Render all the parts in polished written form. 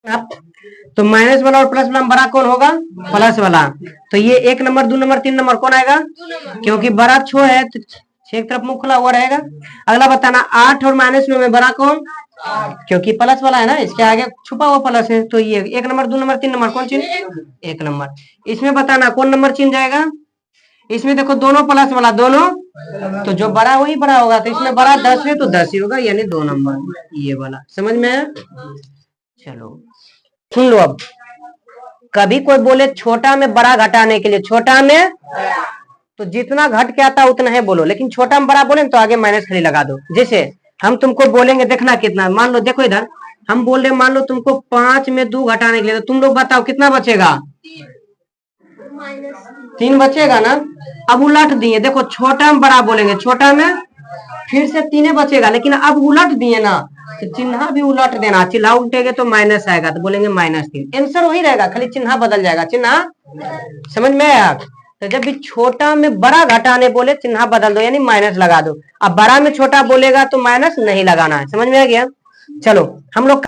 आप तो माइनस वाला और प्लस वाला में बड़ा कौन होगा? प्लस वाला। तो ये 1 नंबर 2 नंबर 3 नंबर कौन आएगा? क्योंकि बड़ा छो है तो छह की तरफ मुंह खुला हुआ रहेगा। अगला बताना 8 और -9 में बड़ा कौन? क्योंकि प्लस वाला है ना, इसके आगे छुपा हुआ प्लस है। तो ये 1 नंबर 2 नंबर 3 नंबर कौन चीज? 1 नंबर। इसमें बताना कौन नंबर चीन जाएगा? इसमें देखो दोनों प्लस वाला दोनों, तो जो बड़ा वही बड़ा होगा। तो इसमें बड़ा 10 है तो 10 ही होगा, यानी 2 नंबर ये वाला। समझ में आया? चलो सुन लो। अब कभी कोई बोले छोटा में बड़ा घटाने के लिए, छोटा में तो जितना घट के आता उतना है बोलो, लेकिन छोटा में बड़ा बोले तो आगे माइनस खाली लगा दो। जैसे हम तुमको बोलेंगे, देखना कितना, मान लो देखो इधर हम बोल रहे, मान लो तुमको 5 में 2 घटाने के लिए, तो तुम लोग बताओ कितना बचेगा? 3 बचेगा ना। अब उलट दिए, देखो छोटा में बड़ा बोलेंगे, छोटा में फिर से 3 बचेगा, लेकिन अब उलट दिए ना तो चिन्ह भी उलट देना। चिन्ह उल्टेगे तो माइनस आएगा, तो बोलेंगे -3। आंसर वही रहेगा, खाली चिन्ह बदल जाएगा। चिन्ह समझ में आया? तो जब भी छोटा में बड़ा घटाने बोले चिन्ह बदल दो, यानी माइनस लगा दो। अब बड़ा में छोटा बोलेगा तो माइनस नहीं लगाना है। समझ में आ गया? चलो हम लोग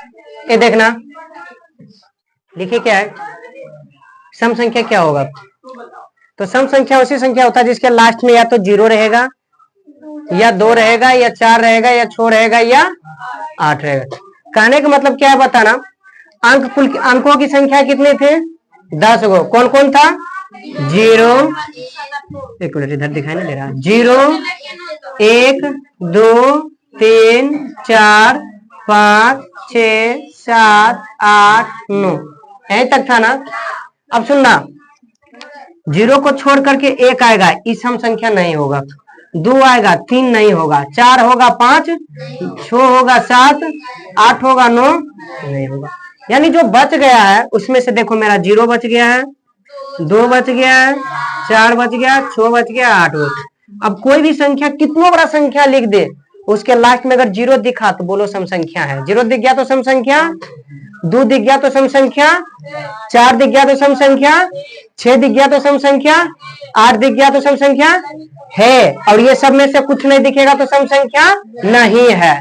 ये देखना, देखिए क्या है सम संख्या क्या होगा। तो सम संख्या उसी संख्या होता है जिसके लास्ट में या तो 0 रहेगा, या 2 रहेगा, या 4 रहेगा, या 6 रहेगा, या 8 रहेगा। कहने का मतलब क्या है बताना, अंक कुल अंकों की संख्या कितने थे? 10 गो। कौन कौन था? 0, एक मिनट इधर दिखाई ना दे रहा, 0 1 2 3 4 5 6 7 8 9 यहीं तक था ना। अब सुनना, 0 को छोड़ करके 1 आएगा, इस सम संख्या नहीं होगा। 2 आएगा, 3 नहीं होगा, 4 होगा, 5 6 होगा, 7 8 होगा, 9 नहीं होगा। यानी जो बच गया है उसमें से देखो मेरा 0 बच गया है, 2 बच गया है, 4 बच गया, 6 बच गया, 8 बच गया। अब कोई भी संख्या कितना बड़ा संख्या लिख दे, उसके लास्ट में अगर 0 दिखा तो बोलो सम संख्या है। 0 दिख गया तो सम संख्या, 2 दिख गया तो सम संख्या, 4 दिख गया तो सम संख्या, 6 दिख गया तो सम संख्या, 8 दिख गया तो सम संख्या है, और ये सब में से कुछ नहीं दिखेगा तो सम संख्या नहीं है।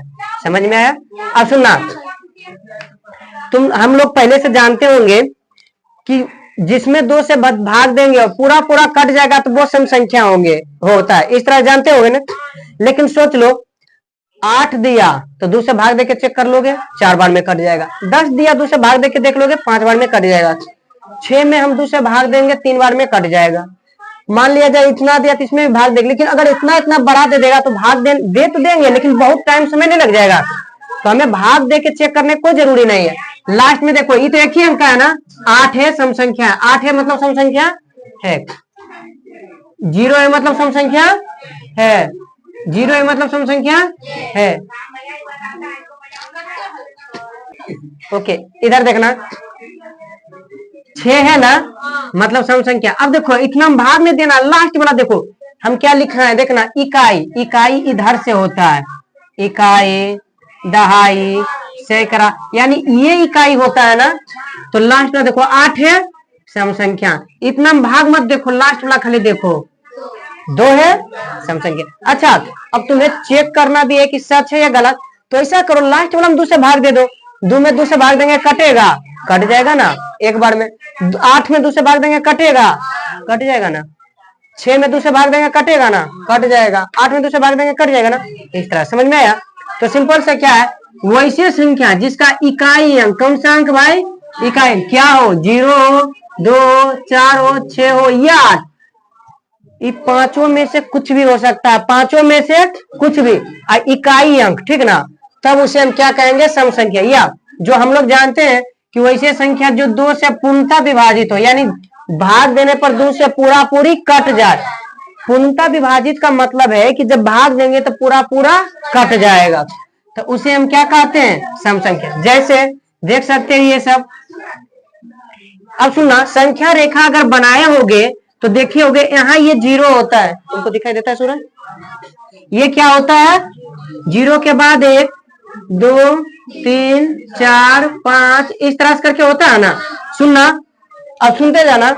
समझ में आया? अब सुनना, हम लोग पहले से जानते होंगे कि जिसमें 2 से भाग देंगे और पूरा पूरा कट जाएगा तो वो सम संख्या होंगे, होता है, इस तरह जानते होंगे ना। लेकिन सोच लो 8 दिया तो 2 से भाग देके चेक कर लोगे, 4 बार में कट जाएगा। 10 दिया 2 से भाग देके देख लोगे, 5 बार में कट जाएगा। 6 में हम 2 से भाग देंगे, 3 बार में कट जाएगा। मान लिया जाए इतना दिया तो इसमें भी भाग देंगे, लेकिन अगर इतना इतना बढ़ा दे देगा तो भाग दे तो देंगे, लेकिन बहुत टाइम समय नहीं लग जाएगा। तो हमें भाग दे के चेक करने की कोई जरूरी नहीं है। लास्ट में देखो ये तो एक ही अंक है ना, 8 है सम संख्या, 8 है मतलब सम संख्या है, 0 है मतलब सम संख्या है, 0 है मतलब सम संख्या है। ओके, इधर देखना 6 है ना, मतलब सम संख्या। अब देखो इतना भाग में देना, लास्ट वाला देखो हम क्या लिख रहे हैं, देखना इकाई, इकाई इधर से होता है, इकाई दहाई सैकड़ा, यानी ये इकाई होता है ना। तो लास्ट में देखो 8 है सम संख्या, इतना भाग मत देखो, लास्ट वाला खाली देखो 2 है सम संख्या। अच्छा अब तुम्हें चेक करना भी है कि सच है या गलत, तो ऐसा करो लास्ट वाला में 2 से भाग दे दो, 2 में 2 से भाग देंगे कटेगा, कट जाएगा ना एक बार में। 8 में 2 से भाग देंगे कटेगा, कट जाएगा ना। 6 में 2 से भाग देंगे कटेगा ना, कट जाएगा। 8 में 2 से भाग देंगे कट जाएगा ना। इस तरह समझ में आया? तो सिंपल से क्या है, वैसे संख्या जिसका इकाई अंक, कौन सा अंक भाई? इकाई, क्या हो, 0 हो, 2 4 हो, 6 हो या 8, ये पांचों में से कुछ भी हो सकता है, पांचों में से कुछ भी इकाई अंक, ठीक ना। तब उसे हम क्या कहेंगे? सम संख्या। या जो हम लोग जानते हैं कि वैसे संख्या जो 2 से पूर्णतः विभाजित हो, यानी भाग देने पर 2 से पूरा पूरी कट जाए। पूर्णतः विभाजित का मतलब है कि जब भाग देंगे तो पूरा पूरा कट जाएगा, तो उसे हम क्या कहते हैं? सम संख्या। जैसे देख सकते हैं ये सब। अब सुनना, संख्या रेखा अगर बनाए होगे तो देखिए होगे यहाँ ये 0 होता है, तुमको दिखाई देता है सूरज? ये क्या होता है? 0 के बाद 1 2 3 4 5 इस तरह से करके होता है ना। सुनना, अब सुनते जाना,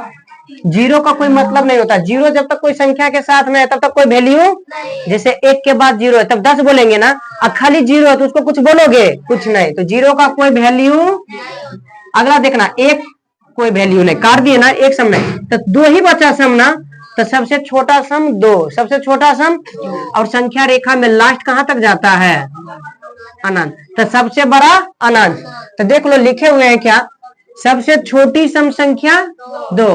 0 का कोई मतलब नहीं होता। 0 जब तक कोई संख्या के साथ में है तब तक कोई वैल्यू, जैसे 1 के बाद 0 है तब 10 बोलेंगे ना, अब खाली 0 है तो उसको कुछ बोलोगे? कुछ नहीं। तो 0 का कोई वैल्यू अगला देखना एक कोई वैल्यू नहीं, काट दिए ना, एक सम नहीं, तो 2 ही बचा सम ना, तो सबसे छोटा सम 2, सबसे छोटा सम, और संख्या रेखा में लास्ट कहां तक जाता है, अनंत, तो सबसे बड़ा अनंत। तो देख लो लिखे हुए हैं क्या, सबसे छोटी सम संख्या 2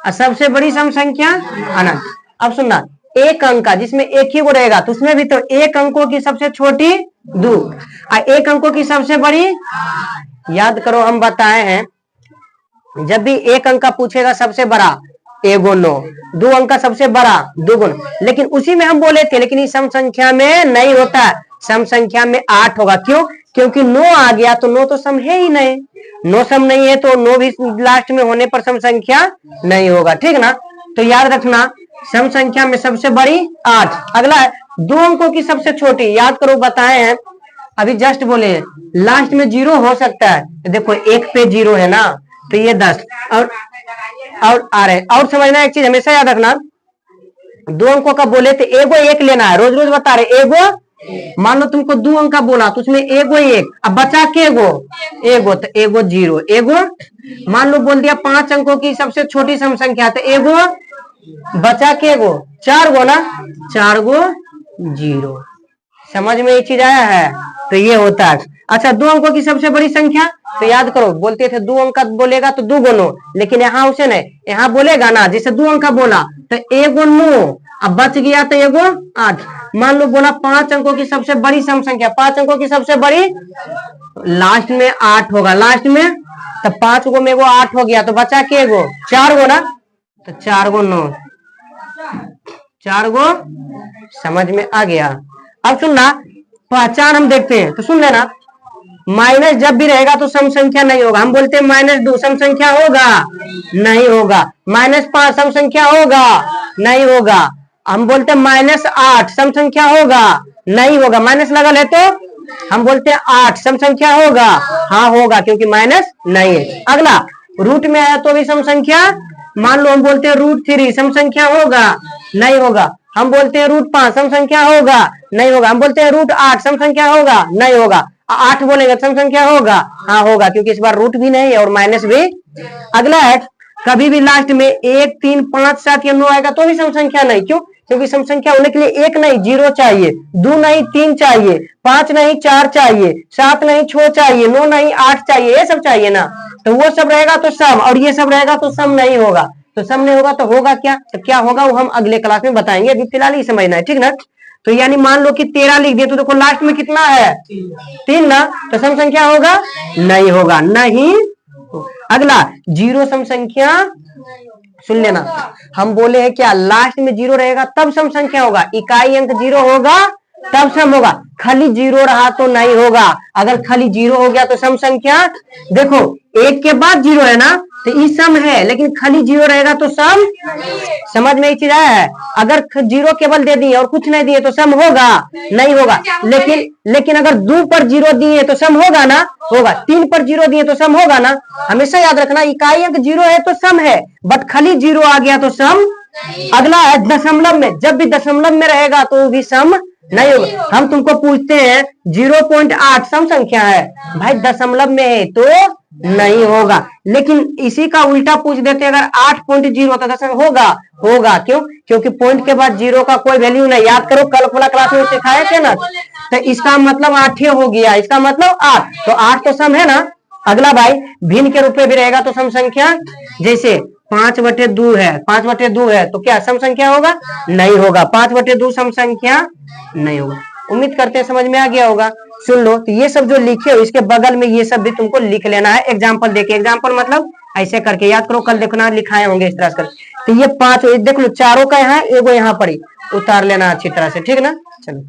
और सबसे बड़ी सम संख्या अनंत। अब सुनना, एक अंक का जिसमें एक ही वो रहेगा, तो उसमें भी तो एक अंकों की सबसे छोटी 2 और एक अंकों की सबसे बड़ी, याद करो हम बताए हैं जब भी एक अंक का पूछेगा सबसे बड़ा 1 9, 2 अंक का सबसे बड़ा 2 गुण, लेकिन उसी में हम बोले थे, लेकिन इस सम संख्या में नहीं होता, सम संख्या में 8 होगा। क्यों? क्योंकि 9 आ गया तो 9 तो सम है ही नहीं, 9 सम नहीं है तो 9 भी लास्ट में होने पर सम संख्या नहीं होगा, ठीक ना। तो याद रखना सम संख्या में सबसे बड़ी 8। अगला है 2 अंकों की सबसे छोटी, याद करो बताए हैं अभी जस्ट बोले, लास्ट में 0 हो सकता है, तो देखो 1 पे 0 है ना, तो ये 10 और आ रहे। और समझना एक चीज हमेशा याद रखना, 2 अंकों का बोले तो एगो 1 लेना है, रोज रोज बता रहे एगो, मान लो तुमको 2 अंक का बोला तो उसमें एगो 1, अब बचा के एगो तो एगो 0, एगो मान लो बोल दिया 5 अंकों की सबसे छोटी सम संख्या, तो एगो बचा के एगो 4 गो ना, 4 गो 0। समझ में ये चीज आया है, तो ये होता है। अच्छा 2 अंकों की सबसे बड़ी संख्या, तो याद करो बोलते थे 2 अंक का बोलेगा तो 2 गुनो, लेकिन यहाँ उसे नहीं, यहाँ बोलेगा ना जैसे 2 अंक का बोला तो 1 गो 9, अब बच गया तो 1 गो 8। मान लो बोला 5 अंकों की सबसे बड़ी सम संख्या, 5 अंकों की सबसे बड़ी, लास्ट में 8 होगा, लास्ट में, तो 5 गो में एगो 8 हो गया, तो बचा के एगो 4 गो ना, तो 4 गो 9, 4 गो, समझ में आ गया। अब सुनना पहचान हम देखते हैं, तो सुन लेना, माइनस जब भी रहेगा तो सम संख्या नहीं होगा, हम बोलते हैं -2 सम संख्या होगा, नहीं होगा, -5 सम संख्या होगा, नहीं होगा, हम बोलते हैं -8 सम संख्या होगा, नहीं होगा, माइनस लगल है तो हम बोलते हैं 8 सम संख्या होगा, हाँ होगा क्योंकि माइनस नहीं है। अगला रूट में है तो भी सम संख्या, मान लो हम बोलते हैं √3 सम संख्या होगा, नहीं होगा, हम बोलते हैं √5 सम संख्या होगा, नहीं होगा, हम बोलते हैं √8 सम संख्या होगा, नहीं होगा, 8 बोलेंगे सम संख्या होगा, हाँ होगा क्योंकि इस बार रूट भी नहीं है और माइनस भी। अगला है कभी भी लास्ट में 1 3 5 7 या 9 आएगा तो भी सम संख्या नहीं, क्यों? क्योंकि सम संख्या होने के लिए 1 नहीं 0 चाहिए, 2 नहीं 3 चाहिए, 5 नहीं 4 चाहिए, 7 नहीं 6 चाहिए, 9 नहीं 8 चाहिए, ये सब चाहिए ना, तो वो सब रहेगा तो सम, और ये सब रहेगा तो सम नहीं होगा, तो सम नहीं होगा तो होगा क्या, तो क्या होगा वो हम अगले क्लास में बताएंगे, अभी फिलहाल ही समझना है, ठीक ना। तो यानी मान लो कि 13 लिख दिए तो देखो लास्ट में कितना है 3 ना, तो सम संख्या होगा, नहीं होगा, नहीं। अगला 0 सम संख्या, सुन लेना, हम बोले हैं क्या लास्ट में 0 रहेगा तब सम संख्या होगा, इकाई अंक 0 होगा तब सम होगा, खाली 0 रहा तो नहीं होगा, अगर खाली 0 हो गया तो सम संख्या, देखो 1 के बाद 0 है ना, तो ये सम है, लेकिन खाली 0 रहेगा तो सम, समझ में एक चीज आया है, अगर 0 केवल दे दिए और कुछ नहीं दिए तो सम होगा, नहीं होगा, लेकिन अगर 2 पर 0 दिए तो सम होगा ना, होगा, 3 पर 0 दिए तो सम होगा ना। हमेशा याद रखना इकाई अंक 0 है तो सम है, बट खाली 0 आ गया तो सम। अगला है दशमलव में, जब भी दशमलव में रहेगा तो भी सम नहीं होगा। हम तुमको पूछते हैं 0.8 सम संख्या है, भाई दशमलव में है तो नहीं होगा, लेकिन इसी का उल्टा पूछ देते हैं अगर 8.0 तो दशमलव होगा, होगा, क्यों? क्योंकि पॉइंट के बाद 0 का कोई वैल्यू नहीं, याद करो कल वाला क्लास में सिखाए थे ना, तो इसका मतलब 8 हो गया, इसका मतलब 8, तो 8 तो सम है ना। अगला भाई भिन्न के रूप में भी रहेगा तो सम संख्या, जैसे 5/2 है, 5/2 है तो क्या सम संख्या होगा, नहीं होगा, 5/2 सम संख्या नहीं होगा। उम्मीद करते हैं समझ में आ गया होगा। सुन लो, तो ये सब जो लिखे हो इसके बगल में ये सब भी तुमको लिख लेना है, एग्जाम्पल देके, एग्जाम्पल मतलब ऐसे करके याद करो, कल देखना लिखाए होंगे इस तरह से। तो ये 5 देख लो, चारों का यहाँ एगो यहाँ पर ही उतार लेना अच्छी तरह से, ठीक ना। चलो